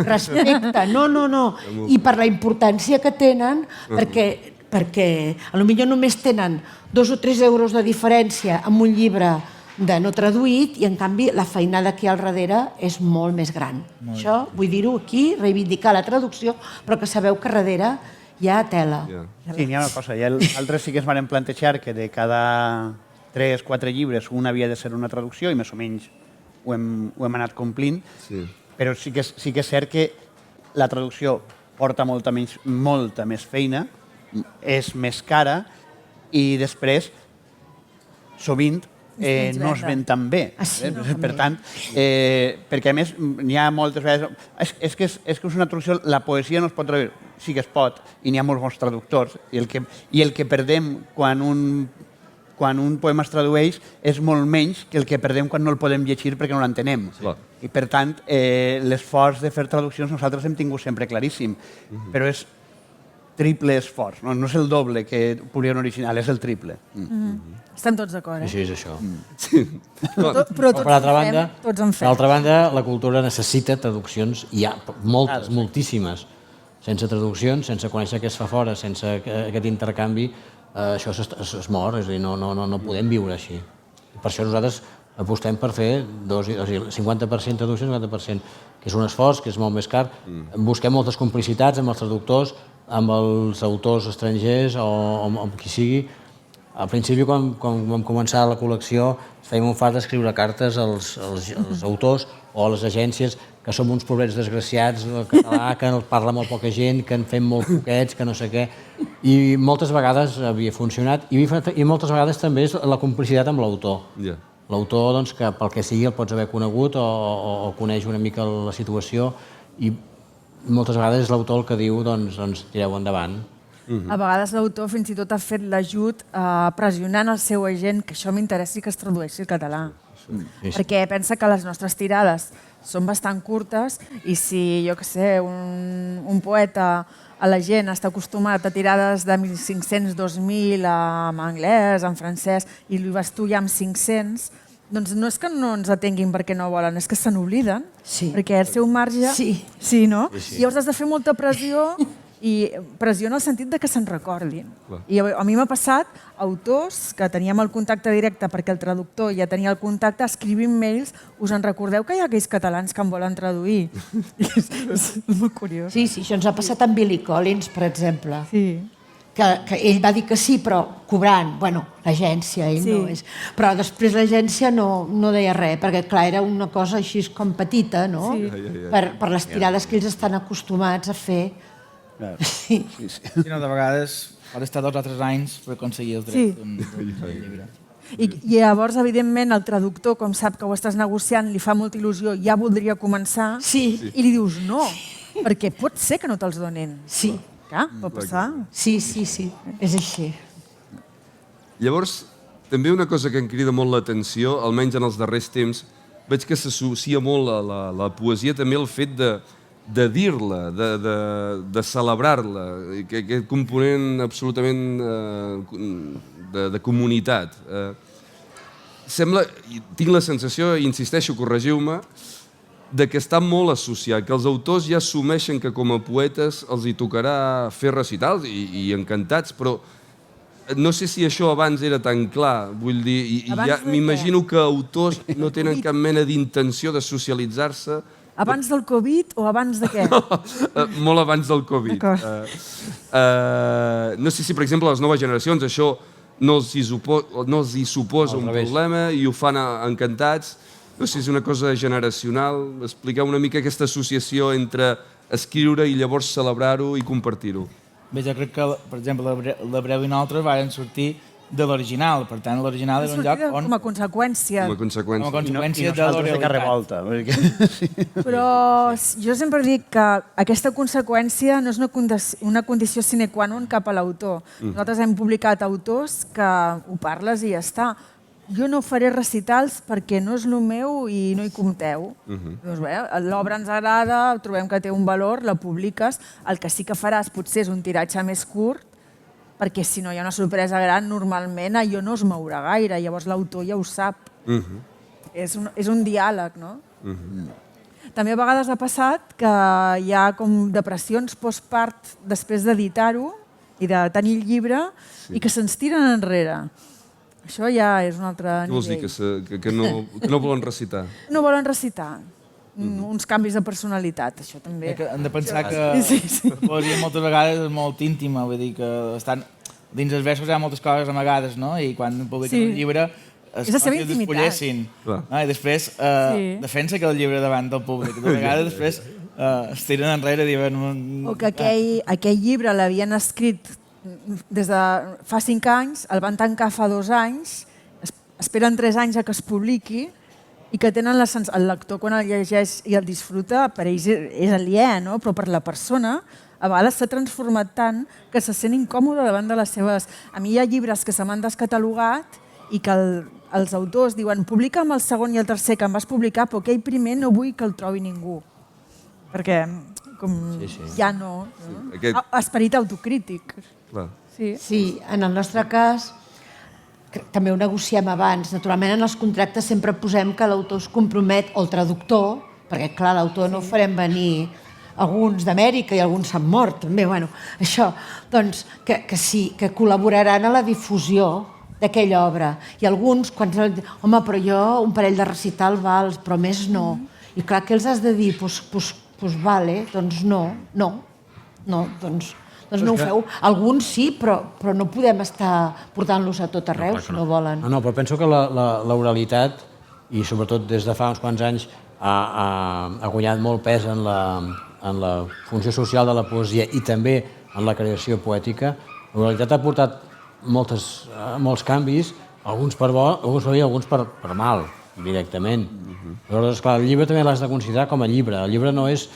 Speaker 6: respecte, no, i per la importància que tenen, perquè potser només tenen 2 o 3 euros de diferència amb un llibre de no traduït i, en canvi, la feinada que hi ha al darrere és molt més gran. Això, vull dir-ho aquí, reivindicar la traducció, però que sabeu que darrere hi ha tela.
Speaker 5: Sí, n'hi ha una cosa. I altres sí que es van plantejar que de cada 3-4 llibres un havia de ser una traducció i més o menys ho hem anat complint. Sí. Però sí que és cert que la traducció porta molta més feina, és més cara i després, sovint, no es ven tan bé. Per tant, perquè a més n'hi ha moltes vegades... És que és una traducció, la poesia no es pot traduir, sí que es pot, i n'hi ha molts bons traductors, i el que perdem quan un poema es tradueix és molt menys que el que perdem quan no el podem llegir perquè no l'entenem. I per tant, l'esforç de fer traduccions nosaltres hem tingut sempre claríssim, però és triple esforç, no és el doble que publicar un original, és el triple.
Speaker 2: Estem tots d'acord,
Speaker 3: Així és això.
Speaker 2: Però tots en fem.
Speaker 3: Per altra banda, la cultura necessita traduccions, hi ha moltes, moltíssimes. Sense traduccions, sense conèixer què es fa fora, sense aquest intercanvi, això es mor, és a dir, no podem viure així. Per això nosaltres apostem per fer 50% traducció i 50%, que és un esforç, que és molt més car. Busquem moltes complicitats amb els traductors, amb els autors estrangers o amb qui sigui. Al principi, quan vam començar la col·lecció, fèiem un fart d'escriure cartes als autors o a les agències que som uns pobrets desgraciats, el català, que parla molt poca gent, que en fem molt poquets, que no sé què. I moltes vegades havia funcionat i moltes vegades també és la complicitat amb l'autor. L'autor, doncs, que pel que sigui el pots haver conegut o coneix una mica la situació i moltes vegades és l'autor el que diu, doncs tireu endavant.
Speaker 2: A vegades l'autor fins i tot ha fet l'ajut pressionant el seu agent que això m'interessi que es tradueixi al català. Perquè pensa que les nostres tirades són bastant curtes i si, jo què sé, un poeta a la gent està acostumat a tirades de 1.500, 2.000 en anglès, en francès, i li vas tu ja amb 500, doncs no és que no ens atenguin perquè no volen, és que se n'obliden, perquè el seu marge... Sí, no? Llavors has de fer molta pressió i pressió en el sentit de que se'n recordin. I a mi m'ha passat autors que teníem el contacte directe perquè el traductor ja tenia el contacte, escrivint mails, us en recordeu que hi ha aquells catalans que en volen traduir? És molt curiós.
Speaker 6: Sí, això ens ha passat amb Billy Collins, per exemple.
Speaker 2: Sí.
Speaker 6: Que ell va dir que sí, però cobrant. Bueno, l'agència, ell no és. Però després l'agència no deia res, perquè clar, era una cosa així com petita, no? Per les tirades que ells estan acostumats a fer.
Speaker 4: Sí, de vegades pot estar 2 o 3 anys per aconseguir els drets d'un llibre.
Speaker 2: I llavors, evidentment, el traductor, com sap que ho estàs negociant, li fa molta il·lusió, ja voldria començar, i li dius no, perquè pot ser que no te'ls donin.
Speaker 6: Sí.
Speaker 2: Clar, pot passar.
Speaker 6: Sí, és així.
Speaker 1: Llavors, també una cosa que em crida molt l'atenció, almenys en els darrers temps, veig que s'associa molt a la poesia també el fet de dir-la, de celebrar-la, aquest component absolutament de comunitat. Sembla, tinc la sensació, i insisteixo, corregiu-me, de que està molt associat, que els autors ja assumeixen que com a poetes els hi tocarà fer recitals i encantats, però no sé si això abans era tan clar, vull dir, i ja m'imagino que autors no tenen cap mena d'intenció de socialitzar-se.
Speaker 2: Abans del Covid o abans de què?
Speaker 1: Molt abans del Covid. No sé si, per exemple, a les noves generacions això no els hi suposa un problema i ho fan encantats. No sé si és una cosa generacional. Expliqueu una mica aquesta associació entre escriure i llavors celebrar-ho i compartir-ho.
Speaker 4: Bé, jo crec que, per exemple, l'Hebreu i nosaltres varen sortir de l'original. Per tant, l'original era un lloc on...
Speaker 2: Com a conseqüència.
Speaker 1: Com a conseqüència.
Speaker 4: Com a conseqüència
Speaker 5: I
Speaker 4: de
Speaker 5: nosaltres de
Speaker 4: l'oralitat.
Speaker 5: Carrevolta. Perquè... Sí.
Speaker 2: Però jo sempre dic que aquesta conseqüència no és una condició sine qua non cap a l'autor. Nosaltres hem publicat autors que ho parles i ja està. Jo no faré recitals perquè no és el meu i no hi compteu. Doncs bé, l'obra ens agrada, trobem que té un valor, la publiques. El que sí que faràs potser és un tiratge més curt, perquè si no hi ha una sorpresa gran, normalment allò no es mourà gaire, llavors l'autor ja ho sap. És un diàleg, no? També a vegades ha passat que hi ha com depressions postpart després d'editar-ho i de tenir el llibre i que se'ns tiren enrere. Això ja és un altre
Speaker 1: Què vols dir?
Speaker 2: nivell.
Speaker 1: Que no volen recitar?
Speaker 2: No volen recitar. Uns canvis de personalitat, això també.
Speaker 4: Que hem de pensar que
Speaker 2: Sí.
Speaker 4: la poesia moltes vegades és molt íntima, vull dir que estan... Dins els versos hi ha moltes coses amagades, no? I quan publiquen un llibre
Speaker 2: És la seva intimitat.
Speaker 4: despullessin. I després defensa que el llibre davant del públic. De vegades després es tiren enrere i diuen...
Speaker 2: O que aquell llibre l'havien escrit des de fa 5 anys, el van tancar fa 2 anys, esperen 3 anys a que es publiqui i que tenen el lector quan el llegeix i el disfruta, per ells és aliè, no? Però per la persona a vegades s'ha transformat tant que se sent incòmode davant de les seves... A mi hi ha llibres que se m'han descatalogat i que els autors diuen publica'm el segon i el tercer que em vas publicar, però aquell primer no vull que el trobi ningú. Perquè ja no... Esperit autocrític.
Speaker 1: Clar.
Speaker 2: Sí.
Speaker 6: Sí, en el nostre cas també ho negociem abans. Naturalment, en els contractes sempre posem que l'autor es compromet, o el traductor, perquè, clar, l'autor no ho farem venir alguns d'Amèrica i alguns s'han mort, també, bueno, això, doncs, que sí, que col·laboraran a la difusió d'aquella obra. I alguns, quan home, però jo un parell de recital vals, però més no. I clar, què els has de dir? Doncs vale, doncs no, doncs no ho feu. Alguns sí, però no podem estar portant-los a tot arreu si no volen.
Speaker 3: No, però penso que l'oralitat, i sobretot des de fa uns quants anys, ha guanyat molt pes en la funció social de la poesia i també en la creació poètica. L'oralitat ha portat molts canvis, alguns per bo, alguns per bé, alguns per mal, directament. Llavors, clar, el llibre també l'has de considerar com a llibre. El llibre no és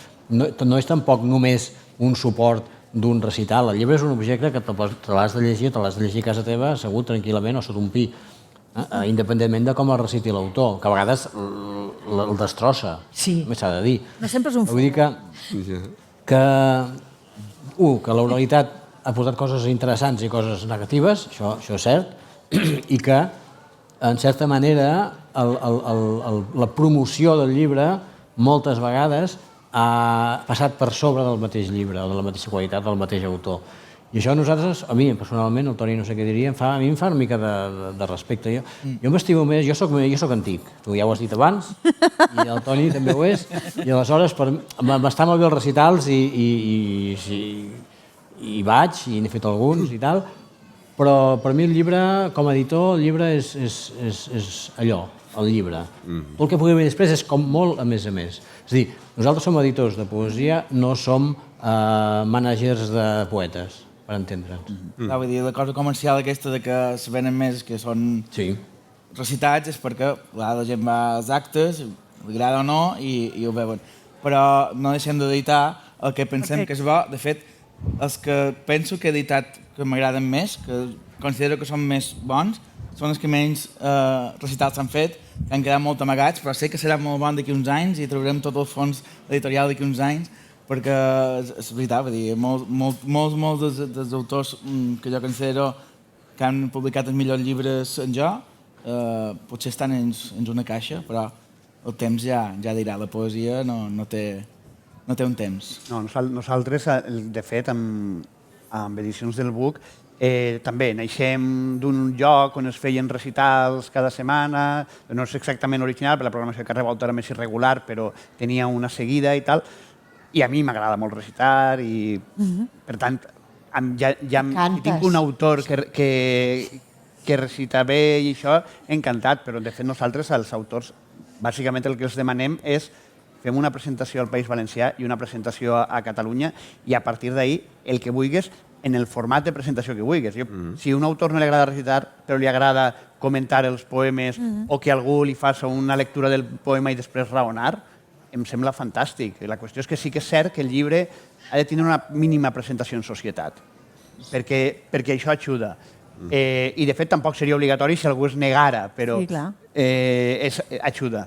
Speaker 3: tampoc només un suport d'un recital. El llibre és un objecte que te l'has de llegir a casa teva, assegut tranquil·lament o sota un pi, independentment de com el reciti l'autor, que a vegades el destrossa, més s'ha de dir.
Speaker 2: No sempre és un
Speaker 3: Vull dir que l'oralitat ha portat coses interessants i coses negatives, això és cert, i que, en certa manera, la promoció del llibre moltes vegades ha passat per sobre del mateix llibre, o de la mateixa qualitat del mateix autor. I això a nosaltres, a mi personalment, el Toni no sé què diria, a mi em fa una mica de respecte. Jo m'estimo més, jo soc antic, tu ja ho has dit abans, i el Toni també ho és, i aleshores m'estan molt bé els recitals i vaig, i n'he fet alguns i tal, però per mi el llibre, com a editor, el llibre és allò, el llibre. Tot el que pugui venir després és com molt a més. És a dir, nosaltres som editors de poesia, no som mànagers de poetes, per entendre'ns.
Speaker 4: Vull dir, la cosa comercial aquesta de que se venen més que són recitats és perquè la gent va als actes, li agrada o no, i ho veuen. Però no deixem d'editar el que pensem que és bo. De fet, els que penso que he editat que m'agraden més, que considero que són més bons, són els que menys recitals s'han fet, que han quedat molt amagats, però sé que serà molt bon d'aquí uns anys i trobarem tot el fons editorial d'aquí uns anys, perquè és veritat, vull dir, molts dels autors que jo considero que han publicat els millors llibres en jo, potser estan en una caixa, però el temps ja dirà, la poesia no té un temps.
Speaker 5: No, nosaltres, de fet, amb edicions del Buc, també naixem d'un lloc on es feien recitals cada setmana, no és exactament original, perquè la programació de Carrevolta era més irregular, però tenia una seguida i tal, i a mi m'agrada molt recitar, i per tant, si tinc un autor que recita bé i això, encantat, però de fet nosaltres, els autors, bàsicament el que els demanem és fem una presentació al País Valencià i una presentació a Catalunya i a partir d'ahir el que vulguis en el format de presentació que vulguis. Si a un autor no li agrada recitar, però li agrada comentar els poemes o que algú li faci una lectura del poema i després raonar, em sembla fantàstic. La qüestió és que sí que és cert que el llibre ha de tenir una mínima presentació en societat, perquè això ajuda. I, de fet, tampoc seria obligatori si algú es negara, però ajuda.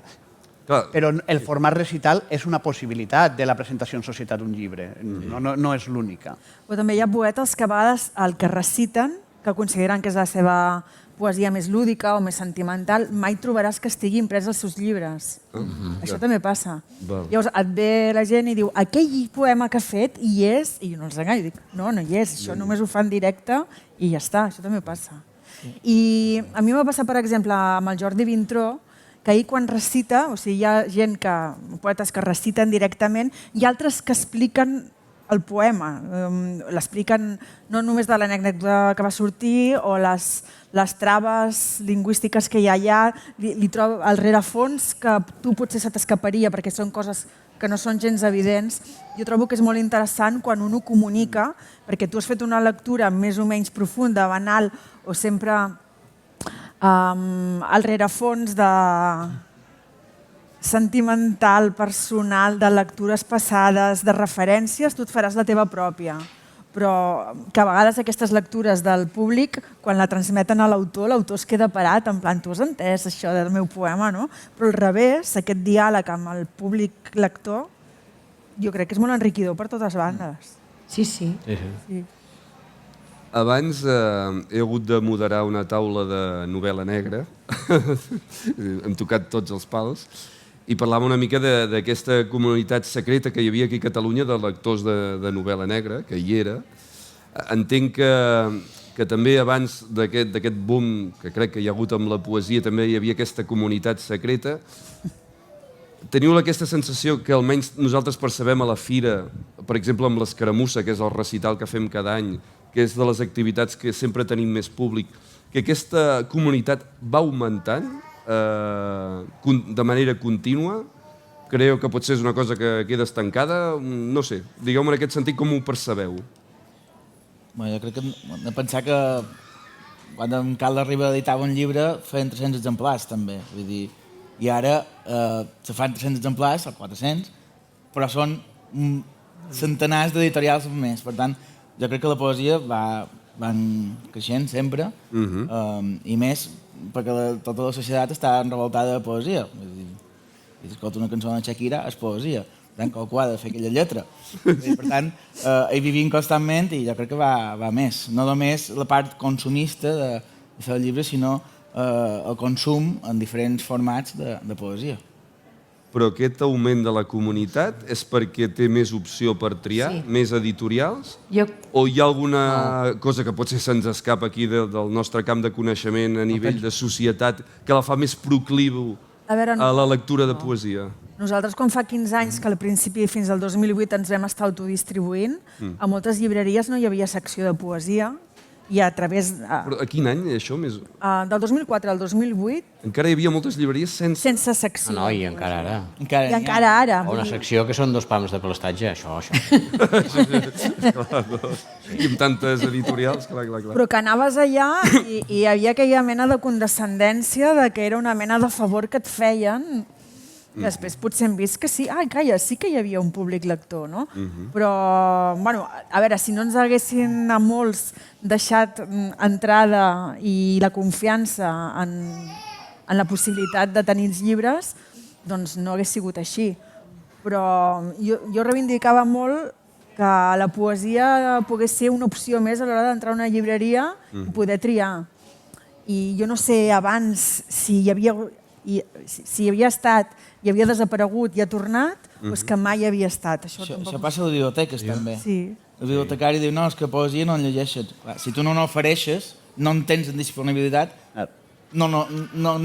Speaker 5: Però el format recital és una possibilitat de la presentació en societat d'un llibre, no és l'única.
Speaker 2: Però també hi ha poetes que a vegades el que reciten, que consideren que és la seva poesia més lúdica o més sentimental, mai trobaràs que estigui imprès als seus llibres. Això també passa. Llavors et ve la gent i diu aquell poema que ha fet hi és, i jo no els enganyo, dic no hi és, això només ho fa en directe i ja està, això també passa. I a mi m'ha passat, per exemple, amb el Jordi Vintró, que ell quan recita, o sigui, hi ha gent poetes que reciten directament, i altres que expliquen el poema. L'expliquen no només de l'anècdota que va sortir o les traves lingüístiques que hi ha allà, li trobo el rerefons que tu potser se t'escaparia perquè són coses que no són gens evidents. Jo trobo que és molt interessant quan un ho comunica, perquè tu has fet una lectura més o menys profunda, banal, o sempre el rerefons sentimental, personal, de lectures passades, de referències, tu et faràs la teva pròpia. Però que a vegades aquestes lectures del públic, quan la transmeten a l'autor es queda parat, en plan, tu has entès això del meu poema, no? Però al revés, aquest diàleg amb el públic lector, jo crec que és molt enriquidor per totes bandes.
Speaker 6: Sí.
Speaker 1: Abans he hagut de moderar una taula de novel·la negra, hem tocat tots els pals, i parlàvem una mica d'aquesta comunitat secreta que hi havia aquí a Catalunya de lectors de novel·la negra, que hi era. Entenc que també abans d'aquest boom que crec que hi ha hagut amb la poesia també hi havia aquesta comunitat secreta. Teniu aquesta sensació que almenys nosaltres percebem a la fira, per exemple amb l'escaramussa, que és el recital que fem cada any, que és de les activitats que sempre tenim més públic, que aquesta comunitat va augmentant de manera contínua? Creieu que potser és una cosa que queda estancada? No sé, digueu-me en aquest sentit com ho percebeu.
Speaker 4: Jo crec que hem de pensar que quan en Carles Riba editava un llibre feien 300 exemplars també, vull dir, i ara se fan 300 exemplars, o 400, però són centenars d'editorials més. Per tant, jo crec que la poesia van creixent sempre, i més perquè tota la societat està revoltada de poesia. Si escolta una cançó de Shakira, és poesia. Per tant, qualcú ha de fer aquella lletra. Per tant, hi vivim constantment i jo crec que va més. No només la part consumista de fer el llibre, sinó el consum en diferents formats de poesia.
Speaker 1: Però aquest augment de la comunitat és perquè té més opció per triar, més editorials? O hi ha alguna cosa que potser se'ns escapa aquí del nostre camp de coneixement a nivell de societat que la fa més procliu a la lectura de poesia?
Speaker 2: Nosaltres, quan fa 15 anys, que al principi fins al 2008 ens vam estar autodistribuint, a moltes llibreries no hi havia secció de poesia, i a través...
Speaker 1: Però a quin any, això?
Speaker 2: Del 2004 al 2008...
Speaker 1: Encara hi havia moltes llibreries sense
Speaker 2: secció.
Speaker 3: No, i encara ara.
Speaker 2: I encara ara.
Speaker 3: O una secció que són 2 pams de prestatge, això.
Speaker 1: I amb tantes editorials, clar.
Speaker 2: Però que anaves allà i hi havia aquella mena de condescendència de que era una mena de favor que et feien. Després potser hem vist que sí, calla, sí que hi havia un públic lector, no? Però, bueno, a veure, si no ens haguessin a molts deixat entrada i la confiança en la possibilitat de tenir els llibres, doncs no hagués sigut així. Però jo reivindicava molt que la poesia pogués ser una opció més a l'hora d'entrar a una llibreria i poder triar. I jo no sé abans si hi havia estat i havia desaparegut i ha tornat, o és que mai havia estat.
Speaker 4: Això passa a les biblioteques, també.
Speaker 2: Sí.
Speaker 4: El bibliotecari diu, no, és que poesia no en llegeixes. Si tu no n'ofereixes, no en tens en disponibilitat, no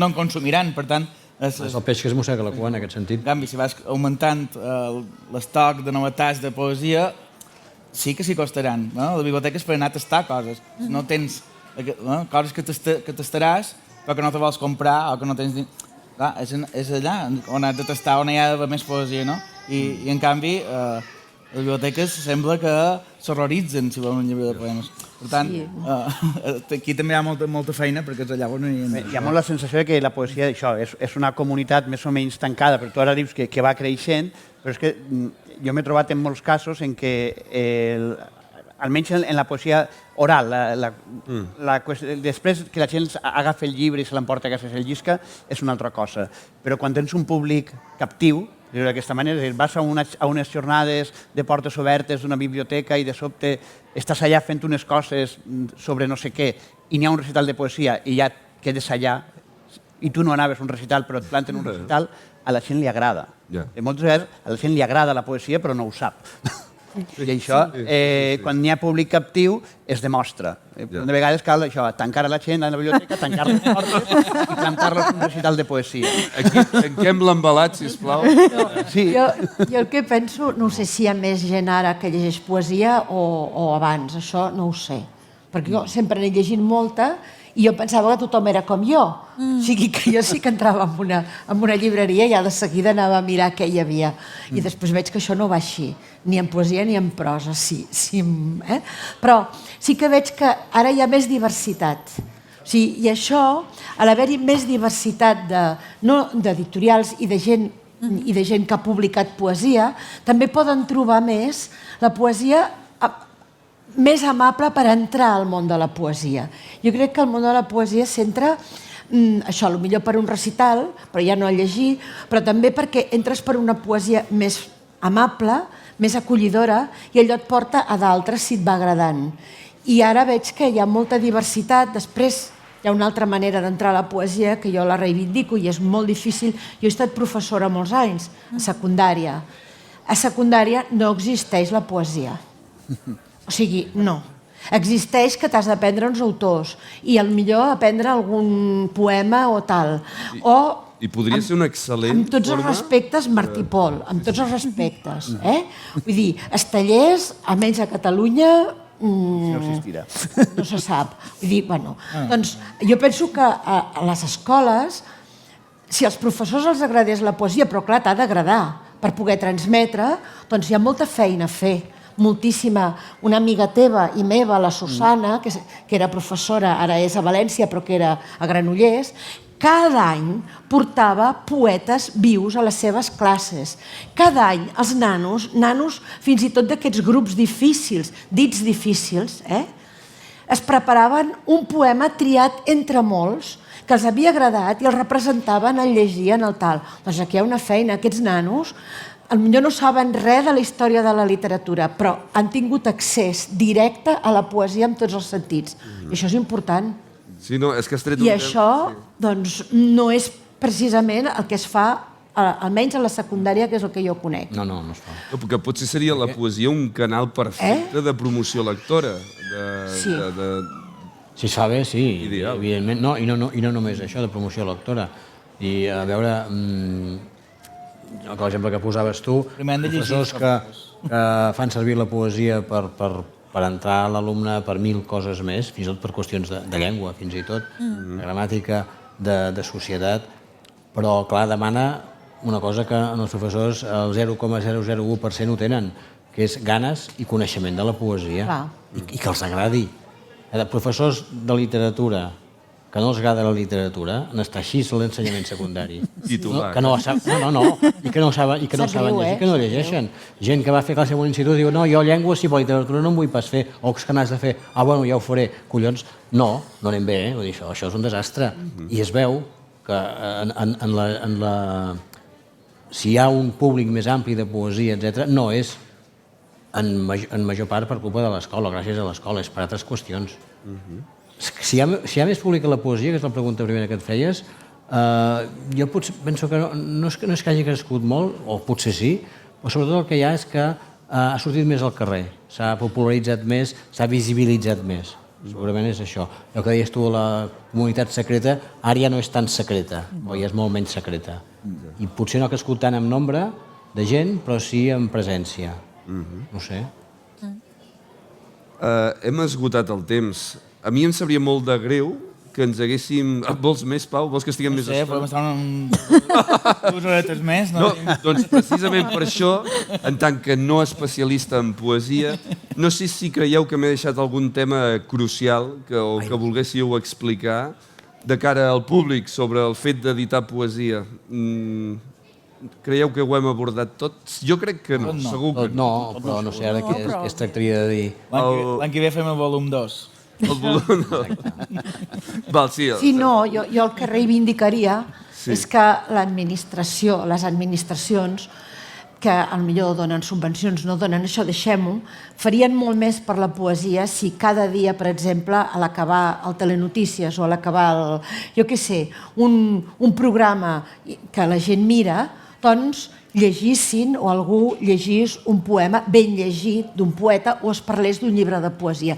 Speaker 4: en consumiran. Per tant,
Speaker 3: és el peix que es mossega la cua, en aquest sentit.
Speaker 4: En canvi, si vas augmentant l'estoc de novetats de poesia, sí que s'hi costaran. Les biblioteques per anar a tastar coses. Si no tens coses que tastaràs, però que no te vols comprar o que no tens... És allà on has de tastar, on hi ha d'haver més poesia, no? I en canvi, Les biblioteques sembla que s'horroritzen si volen un llibre de poemes. Per tant, aquí també hi ha molta feina, perquè allà no hi ha...
Speaker 5: Hi ha molt la sensació de que la poesia això, és una comunitat més o menys tancada, però tu ara dius que va creixent, però és que jo m'he trobat en molts casos en què, almenys en la poesia oral, després que la gent agafa el llibre i se l'emporta a casa i se'l llisca, és una altra cosa. Però quan tens un públic captiu, d'aquesta manera, vas a unes jornades de portes obertes d'una biblioteca i de sobte estàs allà fent unes coses sobre no sé què i n'hi ha un recital de poesia i ja quedes allà i tu no anaves a un recital però et planten un recital, a la gent li agrada. Moltes vegades a la gent li agrada la poesia però no ho sap. I això, quan n'hi ha públic captiu, es demostra. De vegades cal això, tancar la gent a la biblioteca, tancar les portes i plantar-los un recital de poesia.
Speaker 1: Aquí tanquem l'embalat, sisplau.
Speaker 6: Jo el que penso, no sé si hi ha més gent ara que llegeix poesia o abans, això no ho sé. Perquè jo sempre n'he llegit molta i jo pensava que tothom era com jo. O sigui que jo sí que entrava en una llibreria i ja de seguida anava a mirar què hi havia. I després veig que això no va així, ni en poesia ni en prosa, sí. Però sí que veig que ara hi ha més diversitat. I això, a l'haver-hi més diversitat d'editorials i de gent que ha publicat poesia, també poden trobar més la poesia més amable per entrar al món de la poesia. Jo crec que el món de la poesia s'entra, això, potser per un recital, però ja no a llegir, però també perquè entres per una poesia més amable, més acollidora, i allò et porta a d'altres si et va agradant. I ara veig que hi ha molta diversitat, després hi ha una altra manera d'entrar a la poesia que jo la reivindico i és molt difícil. Jo he estat professora molts anys, a secundària. A secundària no existeix la poesia. O sigui, no. Existeix que t'has d'aprendre uns autors i millor aprendre algun poema o tal.
Speaker 1: I podria ser una excel·lent forma...
Speaker 6: Amb tots els respectes, Martí Pol, amb tots els respectes. Vull dir, Estellers, almenys a Catalunya, no se sap. Vull dir, bueno, doncs jo penso que a les escoles, si als professors els agradés la poesia, però clar, t'ha d'agradar per poder transmetre, doncs hi ha molta feina a fer. Moltíssima. Una amiga teva i meva, la Susana, que era professora, ara és a València, però que era a Granollers, cada any portava poetes vius a les seves classes. Cada any els nanos fins i tot d'aquests grups difícils, dits difícils, es preparaven un poema triat entre molts que els havia agradat i el representaven, el llegien, el tal. Doncs aquí hi ha una feina. Aquests nanos potser no saben res de la història de la literatura, però han tingut accés directe a la poesia en tots els sentits. I això és important.
Speaker 1: Sí, no, és que has tret
Speaker 6: I això, doncs, no és precisament el que es fa, almenys a la secundària, que és el que jo conec.
Speaker 3: No es fa.
Speaker 1: Que potser seria la poesia un canal perfecte de promoció lectora.
Speaker 6: Sí.
Speaker 3: Si es fa bé, sí, evidentment. No, i no només això, de promoció lectora. I a veure... l'exemple que posaves tu, professors que fan servir la poesia per entrar a l'alumne per 1000 coses més, fins i tot per qüestions de llengua, fins i tot, de gramàtica, de societat, però clar, demana una cosa que en els professors el 0,001% ho tenen, que és ganes i coneixement de la poesia, i que els agradi. Professors de literatura que no els agrada la literatura, n'està així a l'ensenyament secundari.
Speaker 1: I tu,
Speaker 3: que no saben llegir, que no llegeixen. Gent que va fer classe en un institut diu, no, jo llengua sí, però literatura no em vull pas fer, o que n'has de fer, bueno, ja ho faré, collons. No anem bé, vull dir, això és un desastre. I es veu que si hi ha un públic més ampli de poesia, etc., no és en major part per culpa de l'escola, gràcies a l'escola, és per altres qüestions. Si hi ha més públic a la poesia, que és la pregunta primera que et feies, jo penso que no és que hagi crescut molt, o potser sí, però sobretot el que hi ha és que ha sortit més al carrer, s'ha popularitzat més, s'ha visibilitzat més. Segurament és això. El que deies tu, la comunitat secreta, ara ja no és tan secreta, o ja és molt menys secreta. I potser no ha crescut tant en nombre de gent, però sí en presència. No sé.
Speaker 1: Hem esgotat el temps. A mi em sabria molt de greu que ens haguéssim... Vols més, Pau? Vols que estiguem més
Speaker 4: Sí,
Speaker 1: estona?
Speaker 4: podem estar dues horetes més, no?
Speaker 1: No, doncs precisament per això, en tant que no especialista en poesia, no sé si creieu que m'he deixat algun tema crucial que volguéssiu explicar de cara al públic sobre el fet d'editar poesia. Creieu que ho hem abordat tot? Jo crec que no, segur que no.
Speaker 3: No, però no sé ara què es tractaria de dir.
Speaker 4: L'any que ve fem el volum 2.
Speaker 1: El volum no. Val, sí.
Speaker 6: Sí, no, jo el que reivindicaria és que l'administració, les administracions, que potser donen subvencions, no donen això, deixem-ho, farien molt més per la poesia si cada dia, per exemple, a l'acabar el Telenotícies o a l'acabar, jo què sé, un programa que la gent mira, doncs llegissin o algú llegís un poema ben llegit d'un poeta o es parlés d'un llibre de poesia.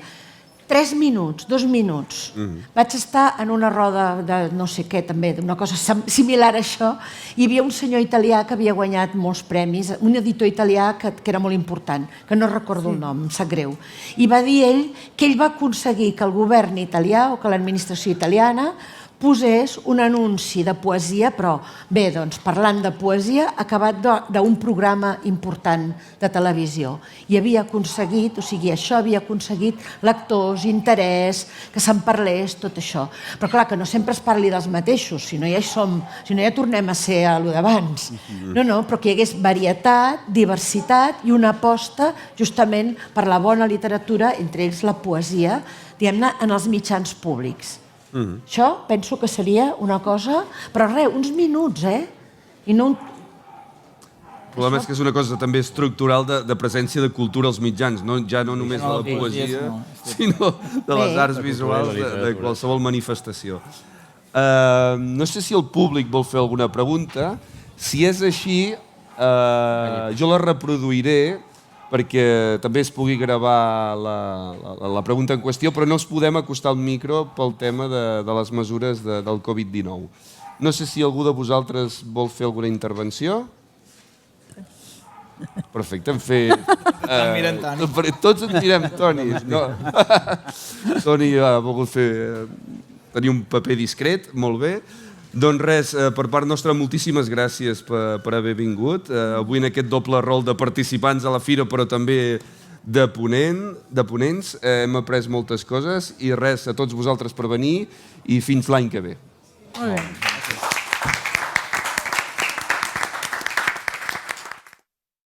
Speaker 6: 3 minuts, 2 minuts. Vaig estar en una roda de no sé què, també, d'una cosa similar a això. Hi havia un senyor italià que havia guanyat molts premis, un editor italià que era molt important, que no recordo el nom, em sap greu. I va dir ell que ell va aconseguir que el govern italià o que l'administració italiana posés un anunci de poesia, però bé, doncs, parlant de poesia, acabat d'un programa important de televisió. I havia aconseguit, o sigui, això havia aconseguit lectors, interès, que se'n parlés, tot això. Però clar, que no sempre es parli dels mateixos, si no ja hi som, si no ja tornem a ser a lo d'abans. No, però que hi hagués varietat, diversitat i una aposta justament per la bona literatura, entre ells la poesia, diguem-ne, en els mitjans públics. Això penso que seria una cosa... Però res, uns minuts, I no...
Speaker 1: El problema és que és una cosa també estructural de presència de cultura als mitjans, ja no només de la poesia, sinó de les arts visuals, de qualsevol manifestació. No sé si el públic vol fer alguna pregunta. Si és així, jo la reproduiré perquè també es pugui gravar la pregunta en qüestió, però no els podem acostar al micro pel tema de les mesures del Covid-19. No sé si algú de vosaltres vol fer alguna intervenció. Perfecte, hem fet...
Speaker 4: miren Toni.
Speaker 1: Tots et mirem Toni. Toni ha volgut tenir un paper discret, molt bé. Doncs res, per part nostra, moltíssimes gràcies per haver vingut. Avui en aquest doble rol de participants a la fira, però també de ponents. Hem après moltes coses i res, a tots vosaltres per venir i fins l'any que ve.
Speaker 2: Molt bé.